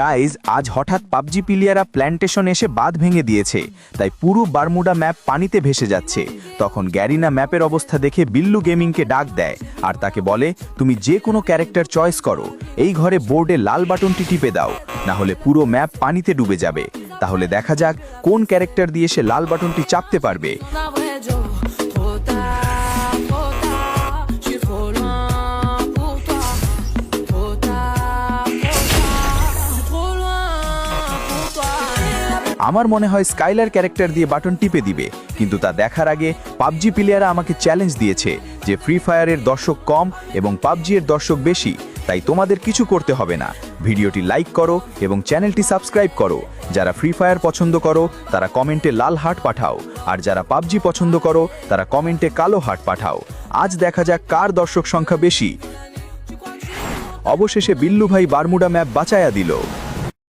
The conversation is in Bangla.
গাইজ আজ হঠাৎ পাবজি প্লেয়াররা প্ল্যান্টেশন এসে বাঁধ ভেঙে দিয়েছে, তাই পুরো বারমুডা ম্যাপ পানিতে ভেসে যাচ্ছে। তখন গ্যারিনা ম্যাপের অবস্থা দেখে বিল্লু গেমিংকে ডাক দেয় আর তাকে বলে, তুমি যে কোনো ক্যারেক্টার চয়েস করো, এই ঘরে বোর্ডে লাল বাটনটি টিপে দাও, না হলে পুরো ম্যাপ পানিতে ডুবে যাবে। তাহলে দেখা যাক কোন ক্যারেক্টার দিয়ে সে লাল বাটনটি চাপতে পারবে। আমার মনে হয় স্কাইলার ক্যারেক্টার দিয়ে বাটন টিপে দিবে, কিন্তু তা দেখার আগে পাবজি প্লেয়াররা আমাকে চ্যালেঞ্জ দিয়েছে যে ফ্রি ফায়ারের দর্শক কম এবং পাবজি এর দর্শক বেশি, তাই তোমাদের কিছু করতে হবে না। ভিডিওটি লাইক করো এবং চ্যানেলটি সাবস্ক্রাইব করো। যারা ফ্রি ফায়ার পছন্দ করো তারা কমেন্টে লাল হার্ট পাঠাও, আর যারা পাবজি পছন্দ করো তারা কমেন্টে কালো হার্ট পাঠাও। আজ দেখা যাক কার দর্শক সংখ্যা বেশি। অবশেষে বিল্লু ভাই বারমুডা ম্যাপ বাঁচায়া দিল।